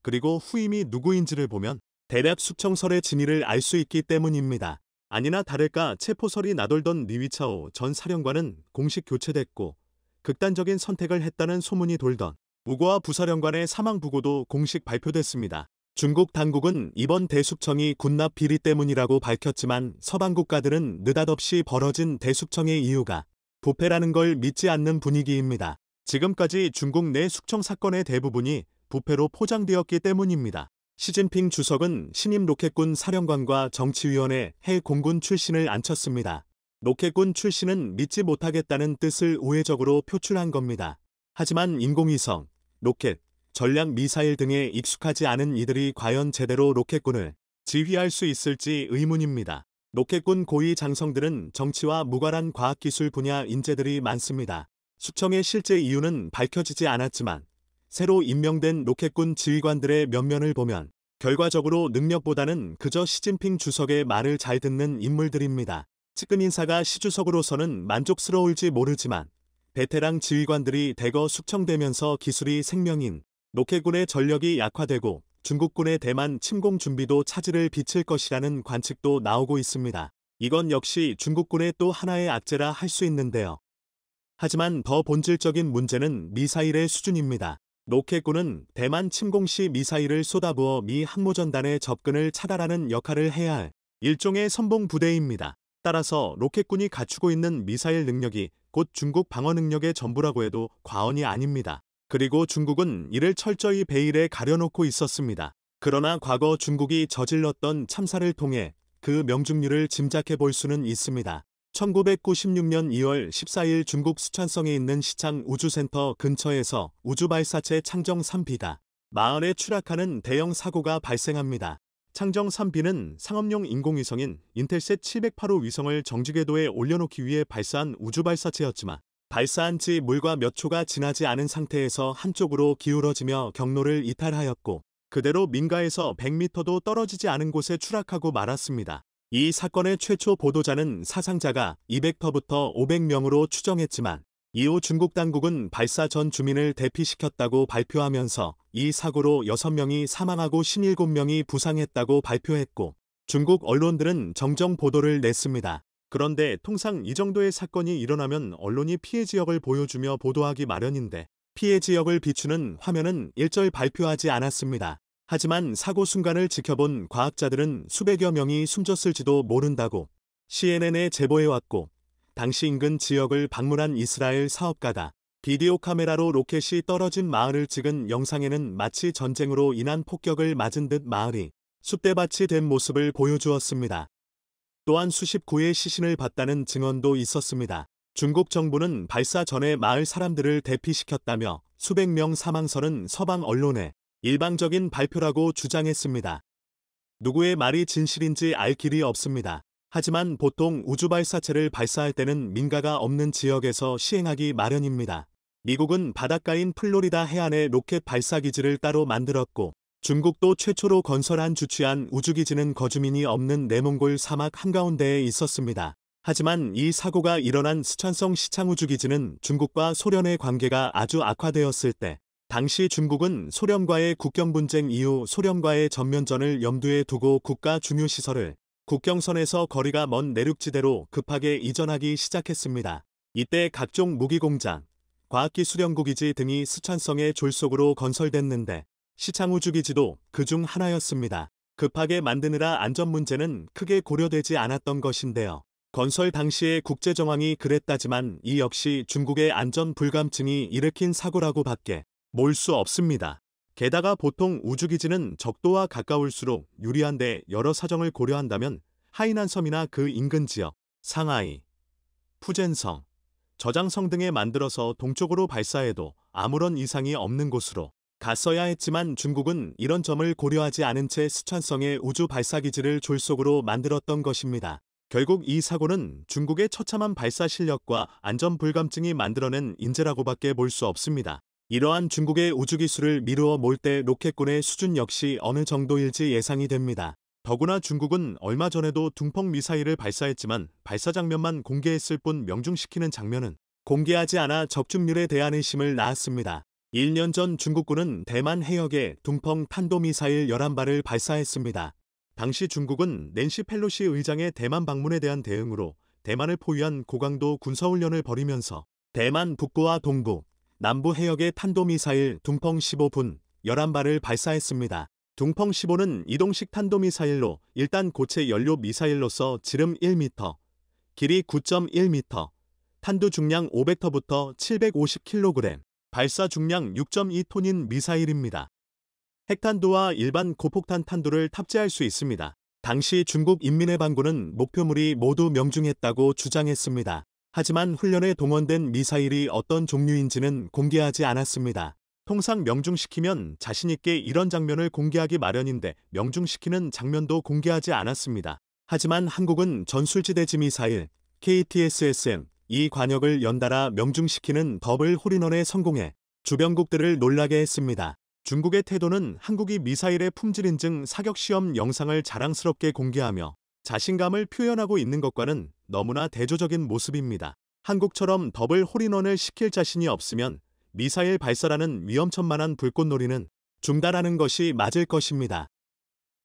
그리고 후임이 누구인지를 보면 대략 숙청설의 진위를 알 수 있기 때문입니다. 아니나 다를까 체포설이 나돌던 리위차오 전 사령관은 공식 교체됐고, 극단적인 선택을 했다는 소문이 돌던 우고와 부사령관의 사망 부고도 공식 발표됐습니다. 중국 당국은 이번 대숙청이 군납 비리 때문이라고 밝혔지만 서방 국가들은 느닷없이 벌어진 대숙청의 이유가 부패라는 걸 믿지 않는 분위기입니다. 지금까지 중국 내 숙청 사건의 대부분이 부패로 포장되었기 때문입니다. 시진핑 주석은 신임 로켓군 사령관과 정치위원회 해 공군 출신을 앉혔습니다. 로켓군 출신은 믿지 못하겠다는 뜻을 우회적으로 표출한 겁니다. 하지만 인공위성, 로켓, 전략 미사일 등에 익숙하지 않은 이들이 과연 제대로 로켓군을 지휘할 수 있을지 의문입니다. 로켓군 고위 장성들은 정치와 무관한 과학기술 분야 인재들이 많습니다. 숙청의 실제 이유는 밝혀지지 않았지만 새로 임명된 로켓군 지휘관들의 면면을 보면 결과적으로 능력보다는 그저 시진핑 주석의 말을 잘 듣는 인물들입니다. 측근 인사가 시주석으로서는 만족스러울지 모르지만 베테랑 지휘관들이 대거 숙청되면서 기술이 생명인 로켓군의 전력이 약화되고 중국군의 대만 침공 준비도 차질을 빚을 것이라는 관측도 나오고 있습니다. 이건 역시 중국군의 또 하나의 악재라 할 수 있는데요. 하지만 더 본질적인 문제는 미사일의 수준입니다. 로켓군은 대만 침공 시 미사일을 쏟아부어 미 항모전단의 접근을 차단하는 역할을 해야 할 일종의 선봉 부대입니다. 따라서 로켓군이 갖추고 있는 미사일 능력이 곧 중국 방어 능력의 전부라고 해도 과언이 아닙니다. 그리고 중국은 이를 철저히 베일에 가려놓고 있었습니다. 그러나 과거 중국이 저질렀던 참사를 통해 그 명중률을 짐작해 볼 수는 있습니다. 1996년 2월 14일 중국 수촨성에 있는 시창 우주센터 근처에서 우주발사체 창정 3B가 마을에 추락하는 대형 사고가 발생합니다. 창정 3B는 상업용 인공위성인 인텔셋 708호 위성을 정지궤도에 올려놓기 위해 발사한 우주발사체였지만 발사한 지 물과 몇 초가 지나지 않은 상태에서 한쪽으로 기울어지며 경로를 이탈하였고 그대로 민가에서 100m도 떨어지지 않은 곳에 추락하고 말았습니다. 이 사건의 최초 보도자는 사상자가 200터부터 500명으로 추정했지만 이후 중국 당국은 발사 전 주민을 대피시켰다고 발표하면서 이 사고로 6명이 사망하고 17명이 부상했다고 발표했고 중국 언론들은 정정 보도를 냈습니다. 그런데 통상 이 정도의 사건이 일어나면 언론이 피해 지역을 보여주며 보도하기 마련인데 피해 지역을 비추는 화면은 일절 발표하지 않았습니다. 하지만 사고 순간을 지켜본 과학자들은 수백여 명이 숨졌을지도 모른다고 CNN에 제보해왔고 당시 인근 지역을 방문한 이스라엘 사업가가 비디오 카메라로 로켓이 떨어진 마을을 찍은 영상에는 마치 전쟁으로 인한 폭격을 맞은 듯 마을이 쑥대밭이 된 모습을 보여주었습니다. 또한 수십 구의 시신을 봤다는 증언도 있었습니다. 중국 정부는 발사 전에 마을 사람들을 대피시켰다며 수백 명 사망설은 서방 언론에 일방적인 발표라고 주장했습니다. 누구의 말이 진실인지 알 길이 없습니다. 하지만 보통 우주발사체를 발사할 때는 민가가 없는 지역에서 시행하기 마련입니다. 미국은 바닷가인 플로리다 해안에 로켓 발사기지를 따로 만들었고 중국도 최초로 건설한 주취한 우주기지는 거주민이 없는 내몽골 사막 한가운데에 있었습니다. 하지만 이 사고가 일어난 스촨성 시창우주기지는 중국과 소련의 관계가 아주 악화되었을 때 당시 중국은 소련과의 국경 분쟁 이후 소련과의 전면전을 염두에 두고 국가 중요시설을 국경선에서 거리가 먼 내륙지대로 급하게 이전하기 시작했습니다. 이때 각종 무기공장, 과학기술연구기지 등이 스촨성의 졸속으로 건설됐는데 시창우주기지도 그중 하나였습니다. 급하게 만드느라 안전 문제는 크게 고려되지 않았던 것인데요. 건설 당시의 국제정황이 그랬다지만 이 역시 중국의 안전 불감증이 일으킨 사고라고 밖에 몰 수 없습니다. 게다가 보통 우주기지는 적도와 가까울수록 유리한데 여러 사정을 고려한다면 하이난섬이나 그 인근 지역, 상하이, 푸젠성, 저장성 등에 만들어서 동쪽으로 발사해도 아무런 이상이 없는 곳으로 갔어야 했지만 중국은 이런 점을 고려하지 않은 채 스촨성의 우주 발사기지를 졸속으로 만들었던 것입니다. 결국 이 사고는 중국의 처참한 발사 실력과 안전 불감증이 만들어낸 인재라고밖에 볼 수 없습니다. 이러한 중국의 우주기술을 미루어 몰 때 로켓군의 수준 역시 어느 정도일지 예상이 됩니다. 더구나 중국은 얼마 전에도 둥펑 미사일을 발사했지만 발사 장면만 공개했을 뿐 명중시키는 장면은 공개하지 않아 적중률에 대한 의심을 낳았습니다. 1년 전 중국군은 대만 해역에 둥펑 탄도미사일 11발을 발사했습니다. 당시 중국은 낸시 펠로시 의장의 대만 방문에 대한 대응으로 대만을 포위한 고강도 군사훈련을 벌이면서 대만 북부와 동부, 남부 해역의 탄도미사일 둥펑 15분 11발을 발사했습니다. 둥펑 15는 이동식 탄도미사일로 일단 고체 연료 미사일로서 지름 1m, 길이 9.1m, 탄두 중량 500터부터 750kg, 발사 중량 6.2톤인 미사일입니다. 핵탄두와 일반 고폭탄 탄두를 탑재할 수 있습니다. 당시 중국 인민해방군은 목표물이 모두 명중했다고 주장했습니다. 하지만 훈련에 동원된 미사일이 어떤 종류인지는 공개하지 않았습니다. 통상 명중시키면 자신있게 이런 장면을 공개하기 마련인데 명중시키는 장면도 공개하지 않았습니다. 하지만 한국은 전술지대지 미사일 KTSSM 이 관역을 연달아 명중시키는 더블 홀인원에 성공해 주변국들을 놀라게 했습니다. 중국의 태도는 한국이 미사일의 품질 인증 사격 시험 영상을 자랑스럽게 공개하며 자신감을 표현하고 있는 것과는 너무나 대조적인 모습입니다. 한국처럼 더블 홀인원을 시킬 자신이 없으면 미사일 발사라는 위험천만한 불꽃놀이는 중단하는 것이 맞을 것입니다.